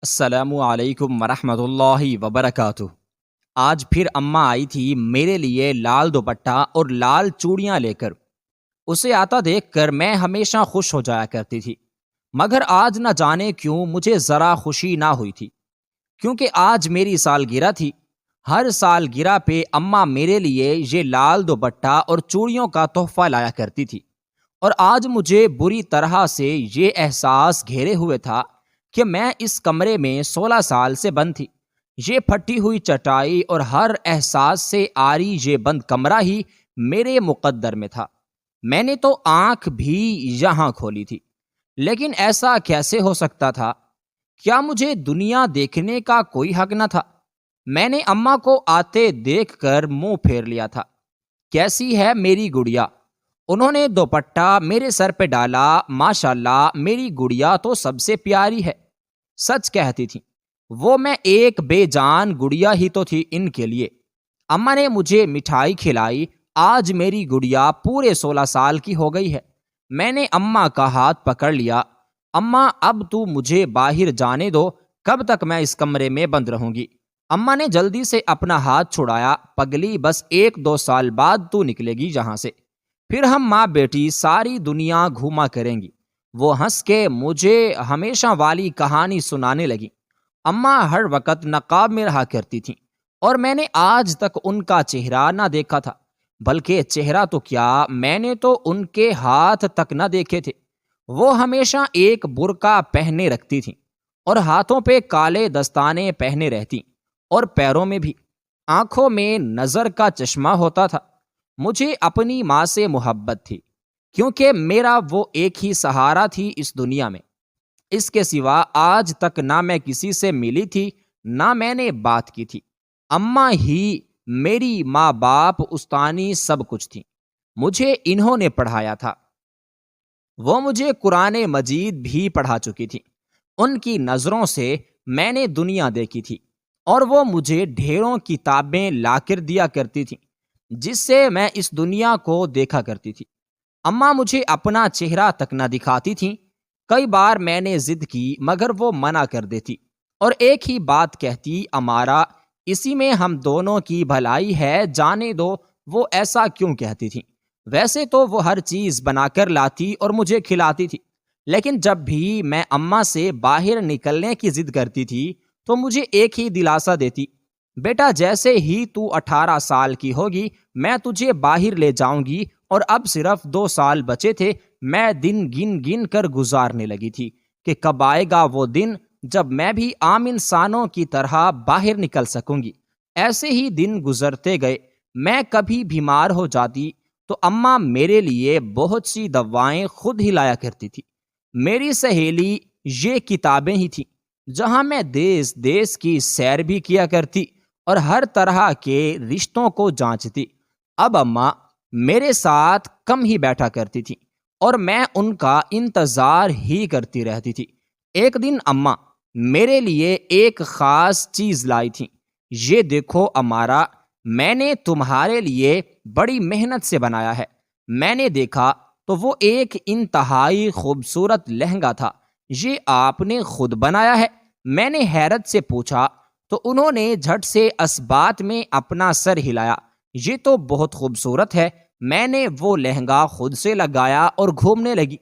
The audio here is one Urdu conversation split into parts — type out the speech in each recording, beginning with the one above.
السلام علیکم ورحمۃ اللہ وبرکاتہ۔ آج پھر اماں آئی تھی میرے لیے لال دوپٹہ اور لال چوڑیاں لے کر۔ اسے آتا دیکھ کر میں ہمیشہ خوش ہو جایا کرتی تھی، مگر آج نہ جانے کیوں مجھے ذرا خوشی نہ ہوئی تھی، کیونکہ آج میری سالگرہ تھی۔ ہر سالگرہ پہ اماں میرے لیے یہ لال دوپٹہ اور چوڑیوں کا تحفہ لایا کرتی تھی، اور آج مجھے بری طرح سے یہ احساس گھیرے ہوئے تھا کہ میں اس کمرے میں 16 سال سے بند تھی۔ یہ پھٹی ہوئی چٹائی اور ہر احساس سے آری یہ بند کمرہ ہی میرے مقدر میں تھا۔ میں نے تو آنکھ بھی یہاں کھولی تھی، لیکن ایسا کیسے ہو سکتا تھا؟ کیا مجھے دنیا دیکھنے کا کوئی حق نہ تھا؟ میں نے اماں کو آتے دیکھ کر منہ پھیر لیا تھا۔ کیسی ہے میری گڑیا؟ انہوں نے دوپٹہ میرے سر پہ ڈالا۔ ماشاءاللہ میری گڑیا تو سب سے پیاری ہے، سچ کہتی تھی وہ۔ میں ایک بے جان گڑیا ہی تو تھی ان کے لیے۔ اماں نے مجھے مٹھائی کھلائی۔ آج میری گڑیا پورے 16 سال کی ہو گئی ہے۔ میں نے اماں کا ہاتھ پکڑ لیا۔ اماں اب تو مجھے باہر جانے دو، کب تک میں اس کمرے میں بند رہوں گی؟ اماں نے جلدی سے اپنا ہاتھ چھڑایا۔ پگلی، بس 1-2 سال بعد تو نکلے گی یہاں سے، پھر ہم ماں بیٹی ساری دنیا گھوما کریں گی۔ وہ ہنس کے مجھے ہمیشہ والی کہانی سنانے لگی۔ اماں ہر وقت نقاب میں رہا کرتی تھیں، اور میں نے آج تک ان کا چہرہ نہ دیکھا تھا، بلکہ چہرہ تو کیا، میں نے تو ان کے ہاتھ تک نہ دیکھے تھے۔ وہ ہمیشہ ایک برقع پہنے رکھتی تھیں، اور ہاتھوں پہ کالے دستانے پہنے رہتی، اور پیروں میں بھی۔ آنکھوں میں نظر کا چشمہ ہوتا تھا۔ مجھے اپنی ماں سے محبت تھی، کیونکہ میرا وہ ایک ہی سہارا تھی اس دنیا میں۔ اس کے سوا آج تک نہ میں کسی سے ملی تھی، نہ میں نے بات کی تھی۔ اماں ہی میری ماں باپ استانی سب کچھ تھی۔ مجھے انہوں نے پڑھایا تھا۔ وہ مجھے قرآن مجید بھی پڑھا چکی تھی۔ ان کی نظروں سے میں نے دنیا دیکھی تھی، اور وہ مجھے ڈھیروں کتابیں لا کر دیا کرتی تھی، جس سے میں اس دنیا کو دیکھا کرتی تھی۔ اماں مجھے اپنا چہرہ تک نہ دکھاتی تھیں۔ کئی بار میں نے ضد کی، مگر وہ منع کر دیتی، اور ایک ہی بات کہتی، امارا، اسی میں ہم دونوں کی بھلائی ہے، جانے دو۔ وہ ایسا کیوں کہتی تھی؟ ویسے تو وہ ہر چیز بنا کر لاتی اور مجھے کھلاتی تھی، لیکن جب بھی میں اماں سے باہر نکلنے کی ضد کرتی تھی تو مجھے ایک ہی دلاسا دیتی، بیٹا جیسے ہی تو 18 سال کی ہوگی میں تجھے باہر لے جاؤں گی۔ اور اب صرف 2 سال بچے تھے۔ میں دن گن گن کر گزارنے لگی تھی کہ کب آئے گا وہ دن جب میں بھی عام انسانوں کی طرح باہر نکل سکوں گی۔ ایسے ہی دن گزرتے گئے۔ میں کبھی بیمار ہو جاتی تو اماں میرے لیے بہت سی دوائیں خود ہی لایا کرتی تھی۔ میری سہیلی یہ کتابیں ہی تھیں جہاں میں دیس دیس کی سیر بھی کیا کرتی اور ہر طرح کے رشتوں کو جانچتی۔ اب اماں میرے ساتھ کم ہی بیٹھا کرتی تھی، اور میں ان کا انتظار ہی کرتی رہتی تھی۔ ایک دن اماں میرے لیے ایک خاص چیز لائی تھی۔ یہ دیکھو امارا، میں نے تمہارے لیے بڑی محنت سے بنایا ہے۔ میں نے دیکھا تو وہ ایک انتہائی خوبصورت لہنگا تھا۔ یہ آپ نے خود بنایا ہے؟ میں نے حیرت سے پوچھا، تو انہوں نے جھٹ سے اسبات میں اپنا سر ہلایا۔ یہ تو بہت خوبصورت ہے۔ میں نے وہ لہنگا خود سے لگایا اور گھومنے لگی۔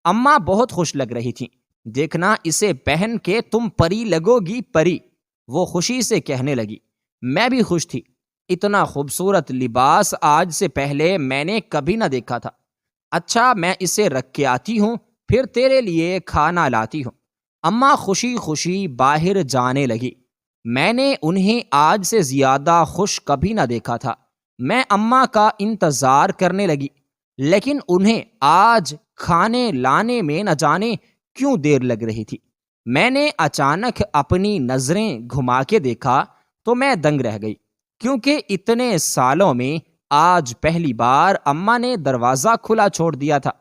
اماں بہت خوش لگ رہی تھیں۔ دیکھنا، اسے پہن کے تم پری لگو گی، پری، وہ خوشی سے کہنے لگی۔ میں بھی خوش تھی۔ اتنا خوبصورت لباس آج سے پہلے میں نے کبھی نہ دیکھا تھا۔ اچھا، میں اسے رکھ کے آتی ہوں، پھر تیرے لیے کھانا لاتی ہوں۔ اماں خوشی خوشی باہر جانے لگی۔ میں نے انہیں آج سے زیادہ خوش کبھی نہ دیکھا تھا۔ میں اماں کا انتظار کرنے لگی، لیکن انہیں آج کھانے لانے میں نہ جانے کیوں دیر لگ رہی تھی۔ میں نے اچانک اپنی نظریں گھما کے دیکھا تو میں دنگ رہ گئی، کیونکہ اتنے سالوں میں آج پہلی بار اماں نے دروازہ کھلا چھوڑ دیا تھا۔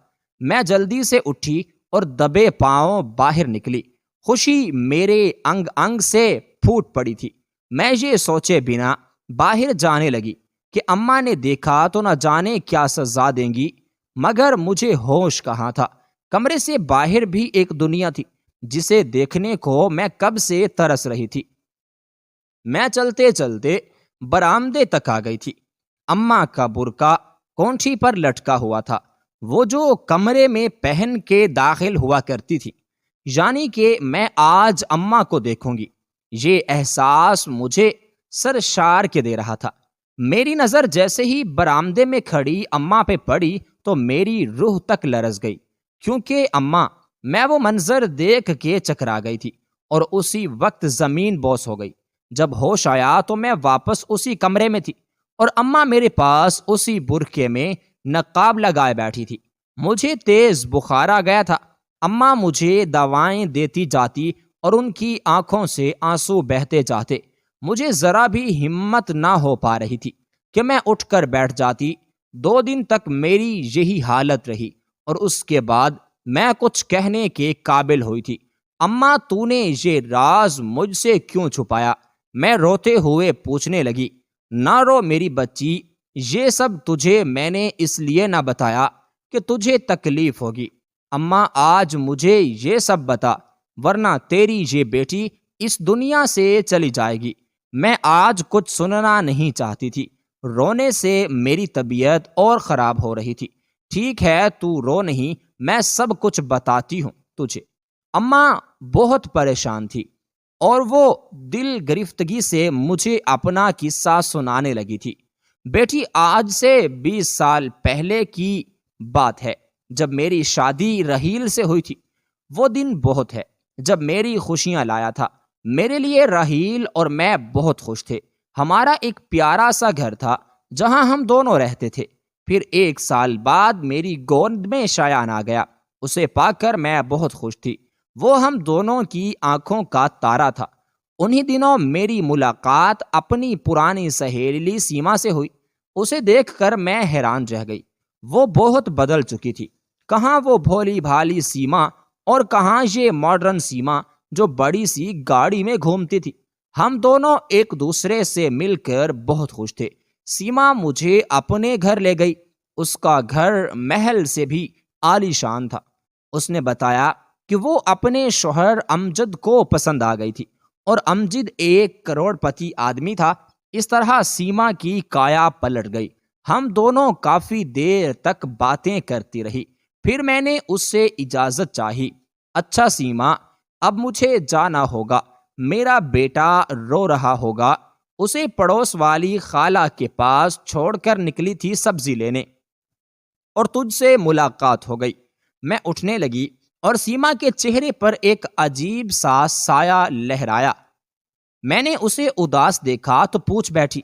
میں جلدی سے اٹھی اور دبے پاؤں باہر نکلی۔ خوشی میرے انگ انگ سے پھوٹ پڑی تھی۔ میں یہ سوچے بنا باہر جانے لگی کہ اماں نے دیکھا تو نہ جانے کیا سزا دیں گی، مگر مجھے ہوش کہاں تھا۔ کمرے سے باہر بھی ایک دنیا تھی جسے دیکھنے کو میں کب سے ترس رہی تھی۔ میں چلتے چلتے برآمدے تک آ گئی تھی۔ اماں کا برقع کونٹھی پر لٹکا ہوا تھا، وہ جو کمرے میں پہن کے داخل ہوا کرتی تھی، یعنی کہ میں آج اماں کو دیکھوں گی، یہ احساس مجھے سرشار کے دے رہا تھا۔ میری نظر جیسے ہی برآمدے میں کھڑی اماں پہ پڑی تو میری روح تک لرز گئی، کیونکہ اماں، میں وہ منظر دیکھ کے چکرا گئی تھی اور اسی وقت زمین بوس ہو گئی۔ جب ہوش آیا تو میں واپس اسی کمرے میں تھی اور اماں میرے پاس اسی برقعے میں نقاب لگائے بیٹھی تھی۔ مجھے تیز بخار آ گیا تھا۔ اماں مجھے دوائیں دیتی جاتی اور ان کی آنکھوں سے آنسو بہتے جاتے۔ مجھے ذرا بھی ہمت نہ ہو پا رہی تھی کہ میں اٹھ کر بیٹھ جاتی۔ 2 دن تک میری یہی حالت رہی اور اس کے بعد میں کچھ کہنے کے قابل ہوئی تھی۔ اماں، تو نے یہ راز مجھ سے کیوں چھپایا؟ میں روتے ہوئے پوچھنے لگی۔ نہ رو میری بچی، یہ سب تجھے میں نے اس لیے نہ بتایا کہ تجھے تکلیف ہوگی۔ اماں، آج مجھے یہ سب بتا، ورنہ تیری یہ بیٹی اس دنیا سے چلی جائے گی۔ میں آج کچھ سننا نہیں چاہتی تھی۔ رونے سے میری طبیعت اور خراب ہو رہی تھی۔ ٹھیک ہے، تو رو نہیں، میں سب کچھ بتاتی ہوں تجھے۔ اماں بہت پریشان تھی اور وہ دل گرفتگی سے مجھے اپنا قصہ سنانے لگی تھی۔ بیٹی، آج سے 20 سال پہلے کی بات ہے، جب میری شادی رحیل سے ہوئی تھی۔ وہ دن بہت ہے جب میری خوشیاں لایا تھا۔ میرے لیے رحیل اور میں بہت خوش تھے۔ ہمارا ایک پیارا سا گھر تھا جہاں ہم دونوں رہتے تھے۔ پھر 1 سال بعد میری گود میں شایان آ گیا۔ اسے پا کر میں بہت خوش تھی۔ وہ ہم دونوں کی آنکھوں کا تارا تھا۔ انہی دنوں میری ملاقات اپنی پرانی سہیلی سیما سے ہوئی۔ اسے دیکھ کر میں حیران رہ گئی۔ وہ بہت بدل چکی تھی۔ کہاں وہ بھولی بھالی سیما اور کہاں یہ ماڈرن سیما جو بڑی سی گاڑی میں گھومتی تھی۔ ہم دونوں ایک دوسرے سے مل کر بہت خوش تھے۔ سیما مجھے اپنے گھر لے گئی۔ اس کا گھر محل سے بھی عالی شان تھا۔ اس نے بتایا کہ وہ اپنے شوہر امجد کو پسند آ گئی تھی اور امجد 1 کروڑ پتی آدمی تھا۔ اس طرح سیما کی کایا پلٹ گئی۔ ہم دونوں کافی دیر تک باتیں کرتی رہی۔ پھر میں نے اس سے اجازت چاہی۔ اچھا سیما، اب مجھے جانا ہوگا، میرا بیٹا رو رہا ہوگا۔ اسے پڑوس والی خالہ کے پاس چھوڑ کر نکلی تھی سبزی لینے، اور تجھ سے ملاقات ہو گئی۔ میں اٹھنے لگی اور سیما کے چہرے پر ایک عجیب سا سایہ لہرایا۔ میں نے اسے اداس دیکھا تو پوچھ بیٹھی،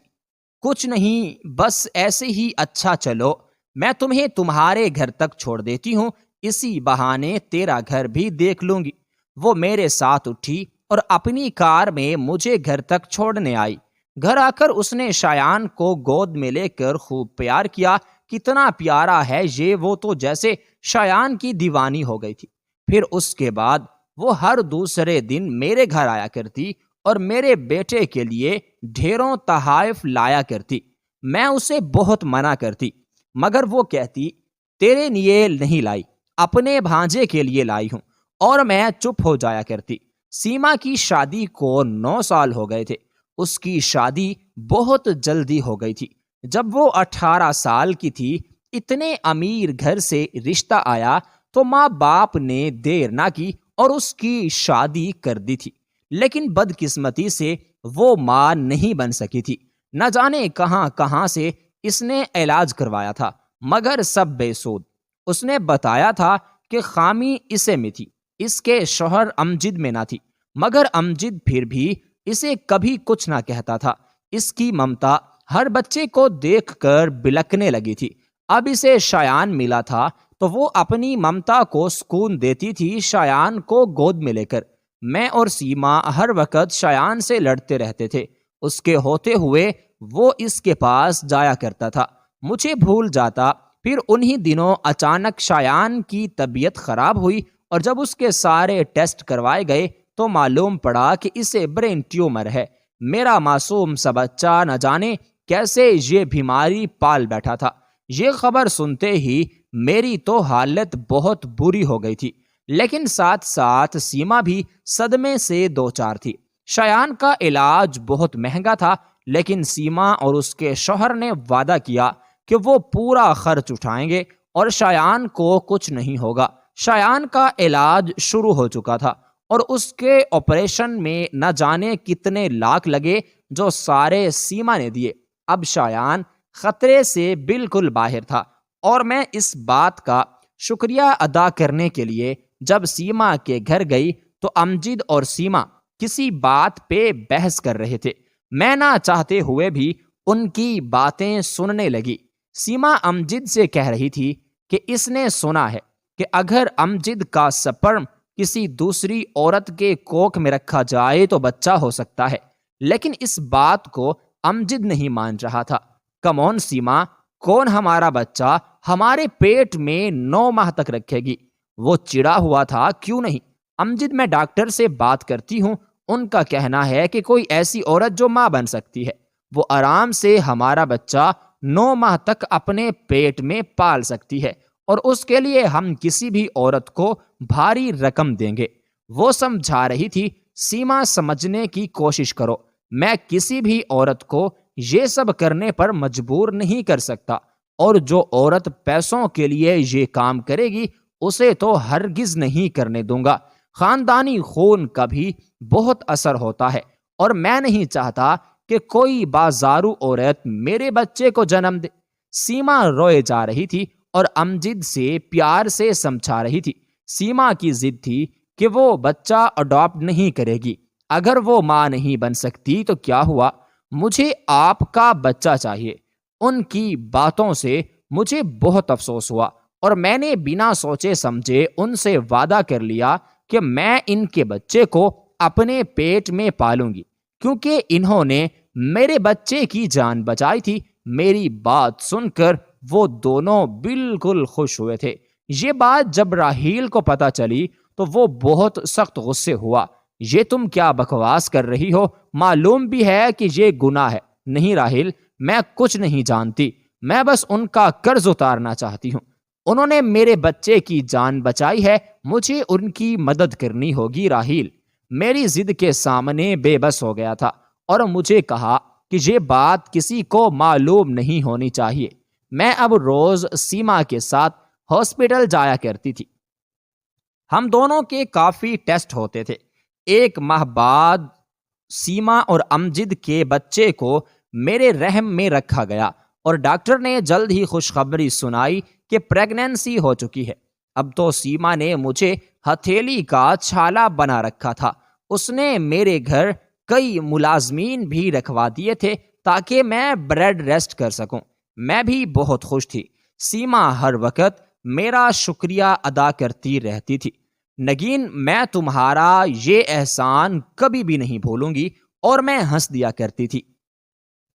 کچھ نہیں، بس ایسے ہی، اچھا چلو میں تمہیں تمہارے گھر تک چھوڑ دیتی ہوں، اسی بہانے تیرا گھر بھی دیکھ لوں گی۔ وہ میرے ساتھ اٹھی اور اپنی کار میں مجھے گھر تک چھوڑنے آئی۔ گھر آ کر اس نے شایان کو گود میں لے کر خوب پیار کیا۔ کتنا پیارا ہے یہ، وہ تو جیسے شایان کی دیوانی ہو گئی تھی۔ پھر اس کے بعد وہ ہر دوسرے دن میرے گھر آیا کرتی اور میرے بیٹے کے لیے ڈھیروں تحائف لایا کرتی۔ میں اسے بہت منع کرتی، مگر وہ کہتی، تیرے لیے نہیں لائی، اپنے بھانجے کے لیے لائی ہوں، اور میں چپ ہو جایا کرتی۔ سیما کی شادی کو 9 سال ہو گئے تھے۔ اس کی شادی بہت جلدی ہو گئی تھی۔ جب وہ 18 سال کی تھی، اتنے امیر گھر سے رشتہ آیا تو ماں باپ نے دیر نہ کی اور اس کی شادی کر دی تھی۔ لیکن بدقسمتی سے وہ ماں نہیں بن سکی تھی۔ نہ جانے کہاں کہاں سے اس نے علاج کروایا تھا، مگر سب بے سود۔ اس نے بتایا تھا کہ خامی اسے میں تھی، اس کے شوہر امجد میں نہ تھی، مگر امجد پھر بھی اسے کبھی کچھ نہ کہتا تھا۔ اس کی ممتا ہر بچے کو دیکھ کر بلکنے لگی تھی۔ اب اسے شایان ملا تھا تو وہ اپنی ممتا کو سکون دیتی تھی شایان کو گود میں لے کر۔ میں اور سیما ہر وقت شایان سے لڑتے رہتے تھے۔ اس کے ہوتے ہوئے وہ اس کے پاس جایا کرتا تھا، مجھے بھول جاتا۔ پھر انہی دنوں اچانک شایان کی طبیعت خراب ہوئی اور جب اس کے سارے ٹیسٹ کروائے گئے تو معلوم پڑا کہ اسے برین ٹیومر ہے۔ میرا معصوم سا بچہ نہ جانے کیسے یہ بیماری پال بیٹھا تھا۔ یہ خبر سنتے ہی میری تو حالت بہت بری ہو گئی تھی۔ لیکن ساتھ ساتھ سیما بھی صدمے سے دوچار تھی۔ شایان کا علاج بہت مہنگا تھا، لیکن سیما اور اس کے شوہر نے وعدہ کیا کہ وہ پورا خرچ اٹھائیں گے اور شایان کو کچھ نہیں ہوگا۔ شایان کا علاج شروع ہو چکا تھا اور اس کے آپریشن میں نہ جانے کتنے لاکھ لگے، جو سارے سیما نے دیے۔ اب شایان خطرے سے بالکل باہر تھا، اور میں اس بات کا شکریہ ادا کرنے کے لیے جب سیما کے گھر گئی تو امجد اور سیما کسی بات پہ بحث کر رہے تھے۔ میں نہ چاہتے ہوئے بھی ان کی باتیں سننے لگی۔ سیما امجد سے کہہ رہی تھی کہ اس نے سنا ہے کہ اگر امجد کا سپرم کسی دوسری عورت کے کوکھ میں رکھا جائے تو بچہ ہو سکتا ہے، لیکن اس بات کو امجد نہیں مان رہا تھا۔ کم آن سیما، کون ہمارا بچہ ہمارے پیٹ میں 9 ماہ تک رکھے گی؟ وہ چڑا ہوا تھا، کیوں نہیں؟ امجد، میں ڈاکٹر سے بات کرتی ہوں، ان کا کہنا ہے کہ کوئی ایسی عورت جو ماں بن سکتی ہے، وہ آرام سے ہمارا بچہ 9 ماہ تک اپنے پیٹ میں پال سکتی ہے، اور اس کے لیے ہم کسی بھی عورت کو بھاری رقم دیں گے۔ وہ سمجھا رہی تھی، سیما سمجھنے کی کوشش کرو، میں کسی بھی عورت کو یہ سب کرنے پر مجبور نہیں کر سکتا، اور جو عورت پیسوں کے لیے یہ کام کرے گی اسے تو ہرگز نہیں کرنے دوں گا۔ خاندانی خون کا بھی بہت اثر ہوتا ہے، اور میں نہیں چاہتا کہ کوئی بازارو عورت میرے بچے کو جنم دے۔ سیما روئے جا رہی تھی اور امجد سے پیار سے سمجھا رہی تھی۔ سیما کی ضد تھی کہ وہ بچہ اڈاپٹ نہیں کرے گی۔ اگر وہ ماں نہیں بن سکتی تو کیا ہوا؟ مجھے آپ کا بچہ چاہیے۔ ان کی باتوں سے مجھے بہت افسوس ہوا، اور میں نے بنا سوچے سمجھے ان سے وعدہ کر لیا کہ میں ان کے بچے کو اپنے پیٹ میں پالوں گی، کیونکہ انہوں نے میرے بچے کی جان بچائی تھی۔ میری بات سن کر وہ دونوں بالکل خوش ہوئے تھے۔ یہ بات جب راہیل کو پتہ چلی تو وہ بہت سخت غصے ہوا۔ یہ تم کیا بکواس کر رہی ہو؟ معلوم بھی ہے کہ یہ گناہ ہے۔ نہیں راہیل، میں کچھ نہیں جانتی، میں بس ان کا قرض اتارنا چاہتی ہوں۔ انہوں نے میرے بچے کی جان بچائی ہے، مجھے ان کی مدد کرنی ہوگی۔ راہیل میری ضد کے سامنے بے بس ہو گیا تھا اور مجھے کہا کہ یہ بات کسی کو معلوم نہیں ہونی چاہیے۔ میں اب روز سیما کے ساتھ ہاسپٹل جایا کرتی تھی۔ ہم دونوں کے کافی ٹیسٹ ہوتے تھے۔ 1 ماہ بعد سیما اور امجد کے بچے کو میرے رحم میں رکھا گیا، اور ڈاکٹر نے جلد ہی خوشخبری سنائی کہ پریگننسی ہو چکی ہے۔ اب تو سیما نے مجھے ہتھیلی کا چھالا بنا رکھا تھا۔ اس نے میرے گھر کئی ملازمین بھی رکھوا دیے تھے تاکہ میں بیڈ ریسٹ کر سکوں۔ میں بھی بہت خوش تھی۔ سیما ہر وقت میرا شکریہ ادا کرتی رہتی تھی۔ نگین، میں تمہارا یہ احسان کبھی بھی نہیں بھولوں گی، اور میں ہنس دیا کرتی تھی۔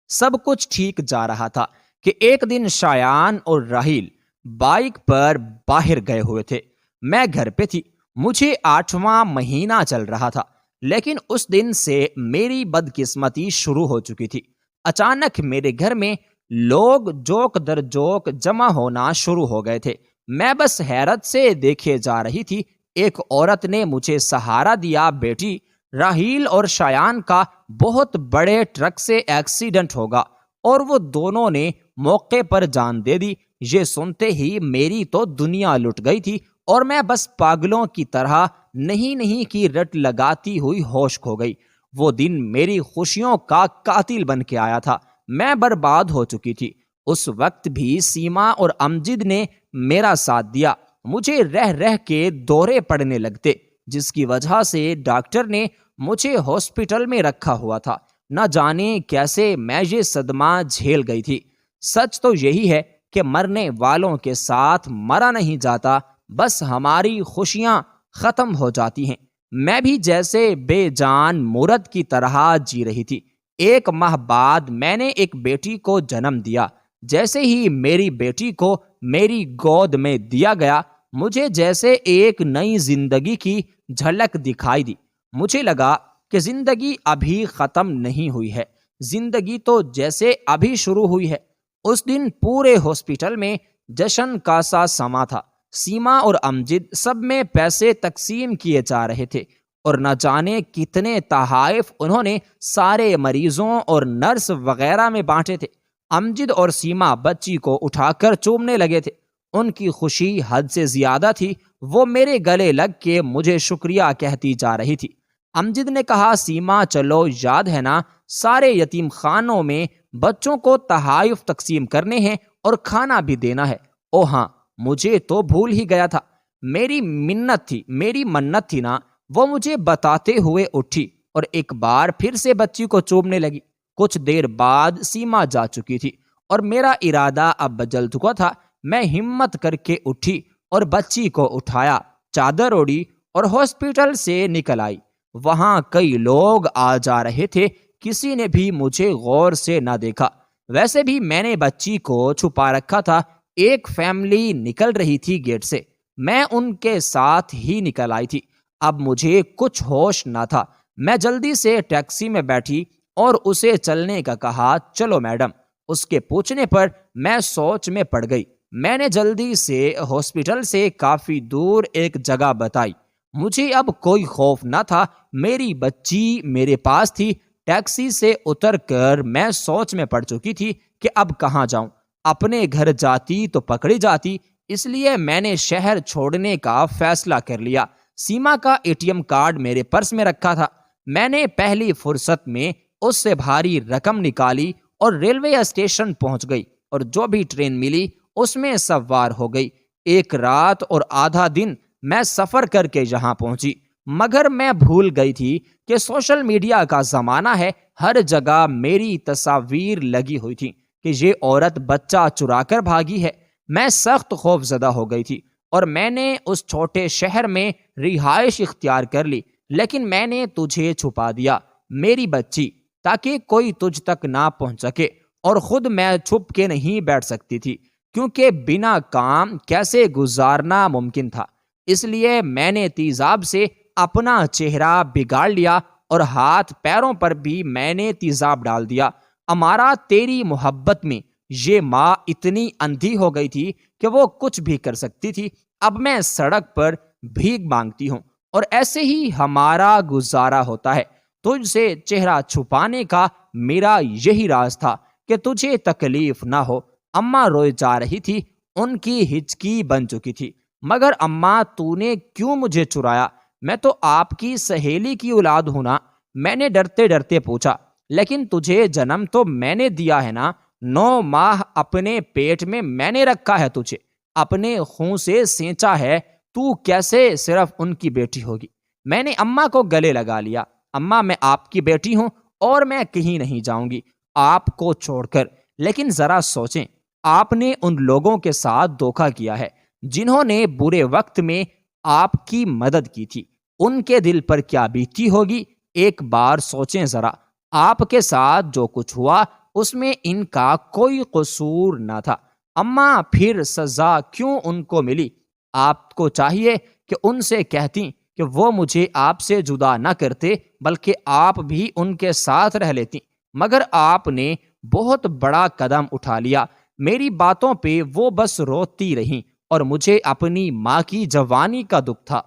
سب کچھ ٹھیک جا رہا تھا کہ ایک دن شایان اور راہیل بائک پر باہر گئے ہوئے تھے۔ میں گھر پہ تھی۔ مجھے 8واں مہینہ چل رہا تھا، لیکن اس دن سے میری بدقسمتی شروع ہو چکی تھی۔ اچانک میرے گھر میں لوگ جوک در جوک جمع ہونا شروع ہو گئے تھے۔ میں بس حیرت سے دیکھے جا رہی تھی۔ ایک عورت نے مجھے سہارا دیا، بیٹی، راہیل اور شایان کا بہت بڑے ٹرک سے ایکسیڈنٹ ہوگا اور وہ دونوں نے موقع پر جان دے دی۔ یہ سنتے ہی میری تو دنیا لٹ گئی تھی، اور میں بس پاگلوں کی طرح نہیں کی رٹ لگاتی ہوئی ہوش کھو گئی۔ وہ دن میری خوشیوں کا قاتل بن کے آیا تھا۔ میں برباد ہو چکی تھی۔ اس وقت بھی سیما اور امجد نے میرا ساتھ دیا۔ مجھے رہ کے دورے پڑنے لگتے، جس کی وجہ سے ڈاکٹر نے مجھے ہاسپٹل میں رکھا ہوا تھا۔ نہ جانے کیسے میں یہ صدمہ جھیل گئی تھی۔ سچ تو یہی ہے کہ مرنے والوں کے ساتھ مرا نہیں جاتا، بس ہماری خوشیاں ختم ہو جاتی ہیں۔ میں بھی جیسے بے جان مورد کی طرح جی رہی تھی۔ 1 ماہ بعد میں نے ایک بیٹی کو جنم دیا۔ جیسے ہی میری بیٹی کو میری گود میں دیا گیا، مجھے جیسے ایک نئی زندگی کی جھلک دکھائی دی۔ مجھے لگا کہ زندگی ابھی ختم نہیں ہوئی ہے، زندگی تو جیسے ابھی شروع ہوئی ہے۔ اس دن پورے ہاسپٹل میں جشن کا سا سما تھا۔ سیما اور امجد سب میں پیسے تقسیم کیے جا رہے تھے اور نہ جانے کتنے تحائف انہوں نے سارے مریضوں اور نرس وغیرہ میں بانٹے تھے۔ امجد اور سیما بچی کو اٹھا کر چومنے لگے تھے۔ ان کی خوشی حد سے زیادہ تھی۔ وہ میرے گلے لگ کے مجھے شکریہ کہتی جا رہی تھی۔ امجد نے کہا، سیما چلو، یاد ہے نا، سارے یتیم خانوں میں بچوں کو تحائف تقسیم کرنے ہیں اور کھانا بھی دینا ہے۔ او ہاں، مجھے تو بھول ہی گیا تھا۔ میری منت تھی نا۔ وہ مجھے بتاتے ہوئے اٹھی اور ایک بار پھر سے بچی کو چومنے لگی۔ کچھ دیر بعد سیما جا چکی تھی اور میرا ارادہ اب بدل چکا تھا۔ میں ہمت کر کے اٹھی اور بچی کو اٹھایا، چادر اوڑھی اور ہاسپٹل سے نکل آئی۔ وہاں کئی لوگ آ جا رہے تھے۔ کسی نے بھی مجھے غور سے نہ دیکھا۔ ویسے بھی میں نے بچی کو چھپا رکھا تھا۔ ایک فیملی نکل رہی تھی گیٹ سے، میں ان کے ساتھ ہی نکل آئی تھی۔ اب مجھے کچھ ہوش نہ تھا۔ میں جلدی سے ٹیکسی میں بیٹھی اور اسے چلنے کا کہا۔ چلو میڈم۔ اس کے پوچھنے پر میں سوچ میں پڑ گئی۔ میں نے جلدی سے ہاسپٹل سے کافی دور ایک جگہ بتائی۔ مجھے اب کوئی خوف نہ تھا، میری بچی میرے پاس تھی۔ ٹیکسی سے اتر کر میں سوچ میں پڑ چکی تھی کہ اب کہاں جاؤں۔ اپنے گھر جاتی تو پکڑی جاتی، اس لیے میں نے شہر چھوڑنے کا فیصلہ کر لیا۔ سیما کا ATM کارڈ میرے پرس میں رکھا تھا۔ میں نے پہلی فرصت میں اس سے بھاری رقم نکالی اور ریلوے اسٹیشن پہنچ گئی اور جو بھی ٹرین ملی اس میں سوار ہو گئی۔ ایک رات اور آدھا دن میں سفر کر کے یہاں پہنچی، مگر میں بھول گئی تھی کہ سوشل میڈیا کا زمانہ ہے۔ ہر جگہ میری تصاویر لگی ہوئی تھی کہ یہ عورت بچہ چرا کر بھاگی ہے۔ میں سخت خوف زدہ ہو گئی تھی اور میں نے اس چھوٹے شہر میں رہائش اختیار کر لی، لیکن میں نے تجھے چھپا دیا، میری بچی، تاکہ کوئی تجھ تک نہ پہنچ سکے، اور خود میں چھپ کے نہیں بیٹھ سکتی تھی کیونکہ بنا کام کیسے گزارنا ممکن تھا۔ اس لیے میں نے تیزاب سے اپنا چہرہ بگاڑ لیا اور ہاتھ پیروں پر بھی میں نے تیزاب ڈال دیا۔ امارا، تیری محبت میں یہ ماں اتنی اندھی ہو گئی تھی کہ وہ کچھ بھی کر سکتی تھی۔ اب میں سڑک پر بھیک مانگتی ہوں اور ایسے ہی ہمارا گزارا ہوتا ہے۔ تجھ سے چہرہ چھپانے کا میرا یہی راز تھا کہ تجھے تکلیف نہ ہو۔ اماں روئے جا رہی تھی، ان کی ہچکی بن چکی تھی۔ مگر اماں، تو نے کیوں مجھے چرایا؟ میں تو آپ کی سہیلی کی اولاد ہوں نا، میں نے ڈرتے ڈرتے پوچھا۔ لیکن تجھے جنم تو میں نے دیا ہے نا، 9 ماہ اپنے پیٹ میں نے رکھا ہے، تجھے اپنے خون سے سینچا ہے، تو کیسے صرف ان کی بیٹی ہوگی؟ میں نے اماں کو گلے لگا لیا۔ اماں، میں آپ کی بیٹی ہوں اور میں کہیں نہیں جاؤں گی آپ کو چھوڑ کر۔ لیکن ذرا سوچیں، آپ نے ان لوگوں کے ساتھ دھوکہ کیا ہے جنہوں نے برے وقت میں آپ کی مدد کی تھی۔ ان کے دل پر کیا بیتی ہوگی؟ ایک بار سوچیں ذرا، آپ کے ساتھ جو کچھ ہوا اس میں ان کا کوئی قصور نہ تھا۔ اماں، پھر سزا کیوں ان کو ملی؟ آپ کو چاہیے کہ ان سے کہتی کہ وہ مجھے آپ سے جدا نہ کرتے، بلکہ آپ بھی ان کے ساتھ رہ لیتی، مگر آپ نے بہت بڑا قدم اٹھا لیا۔ میری باتوں پہ وہ بس روتی رہیں اور مجھے اپنی ماں کی جوانی کا دکھ تھا۔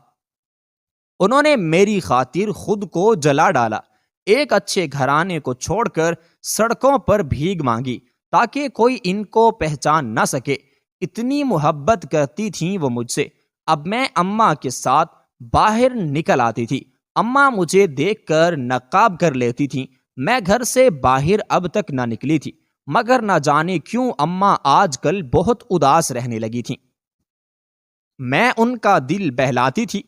انہوں نے میری خاطر خود کو جلا ڈالا، ایک اچھے گھرانے کو چھوڑ کر سڑکوں پر بھیک مانگی تاکہ کوئی ان کو پہچان نہ سکے۔ اتنی محبت کرتی تھیں وہ مجھ سے۔ اب میں اماں کے ساتھ باہر نکل آتی تھی۔ اماں مجھے دیکھ کر نقاب کر لیتی تھیں۔ میں گھر سے باہر اب تک نہ نکلی تھی، مگر نہ جانے کیوں اماں آج کل بہت اداس رہنے لگی تھیں۔ میں ان کا دل بہلاتی تھی،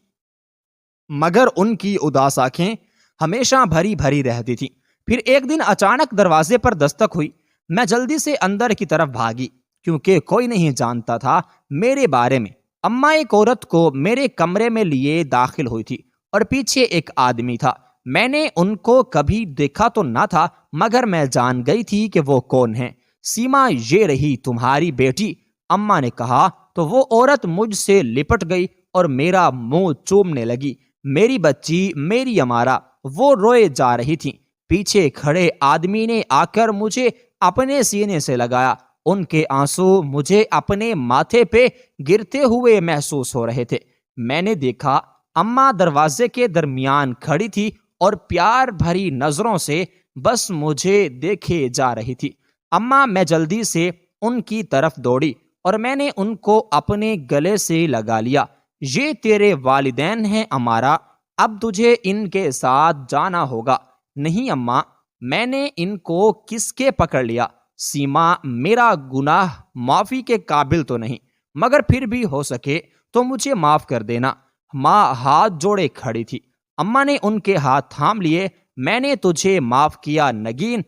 مگر ان کی اداس آنکھیں ہمیشہ بھری بھری رہتی تھیں۔ پھر ایک دن اچانک دروازے پر دستک ہوئی۔ میں جلدی سے اندر کی طرف بھاگی کیونکہ کوئی نہیں جانتا تھا میرے بارے میں۔ اماں ایک عورت کو میرے کمرے میں لیے داخل ہوئی تھی اور پیچھے ایک آدمی تھا۔ میں نے ان کو کبھی دیکھا تو نہ تھا، مگر میں جان گئی تھی کہ وہ کون ہیں۔ سیما، یہ رہی تمہاری بیٹی، اماں نے کہا تو وہ عورت مجھ سے لپٹ گئی اور میرا منہ چومنے لگی۔ میری بچی، میری امارا، وہ روئے جا رہی تھیں۔ پیچھے کھڑے آدمی نے آ کر مجھے اپنے سینے سے لگایا ان کے آنسو مجھے اپنے ماتھے پہ گرتے ہوئے محسوس ہو رہے تھے۔ میں نے دیکھا اماں دروازے کے درمیان کھڑی تھی اور پیار بھری نظروں سے بس مجھے دیکھے جا رہی تھی۔ اماں، میں جلدی سے ان کی طرف دوڑی اور میں نے ان کو اپنے گلے سے لگا لیا۔ یہ تیرے والدین ہیں امارا، اب تجھے ان کے ساتھ جانا ہوگا۔ نہیں اماں، میں نے ان کو کس کے پکڑ لیا؟ سیما، میرا گناہ معافی کے قابل تو نہیں، مگر پھر بھی ہو سکے تو مجھے معاف کر دینا۔ ماں ہاتھ جوڑے کھڑی تھی۔ اماں نے ان کے ہاتھ تھام لیے۔ میں نے تجھے معاف کیا نگین،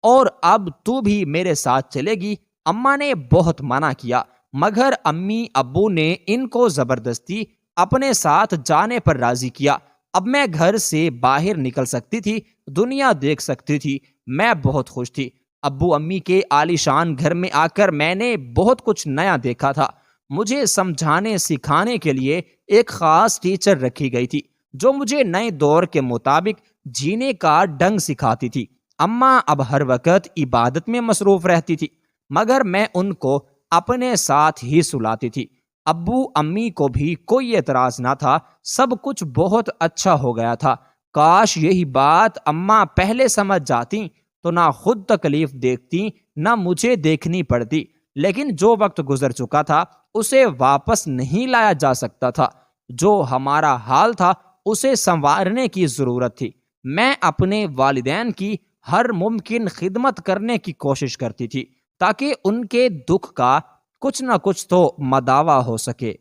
اور اب تو بھی میرے ساتھ چلے گی۔ اماں نے بہت منع کیا، مگر امی ابو نے ان کو زبردستی اپنے ساتھ جانے پر راضی کیا۔ اب میں گھر سے باہر نکل سکتی تھی، دنیا دیکھ سکتی تھی۔ میں بہت خوش تھی۔ ابو امی کے عالیشان گھر میں آ کر میں نے بہت کچھ نیا دیکھا تھا۔ مجھے سمجھانے سکھانے کے لیے ایک خاص ٹیچر رکھی گئی تھی جو مجھے نئے دور کے مطابق جینے کا ڈھنگ سکھاتی تھی۔ اماں اب ہر وقت عبادت میں مصروف رہتی تھی، مگر میں ان کو اپنے ساتھ ہی سلاتی تھی۔ ابو امی کو بھی کوئی اعتراض نہ تھا، سب کچھ بہت اچھا ہو گیا تھا۔ کاش یہی بات اماں پہلے سمجھ جاتی تو نہ خود تکلیف دیکھتی نہ مجھے دیکھنی پڑتی، لیکن جو وقت گزر چکا تھا اسے واپس نہیں لایا جا سکتا تھا۔ جو ہمارا حال تھا اسے سنوارنے کی ضرورت تھی۔ میں اپنے والدین کی ہر ممکن خدمت کرنے کی کوشش کرتی تھی تاکہ ان کے دکھ کا کچھ نہ کچھ تو مداوا ہو سکے۔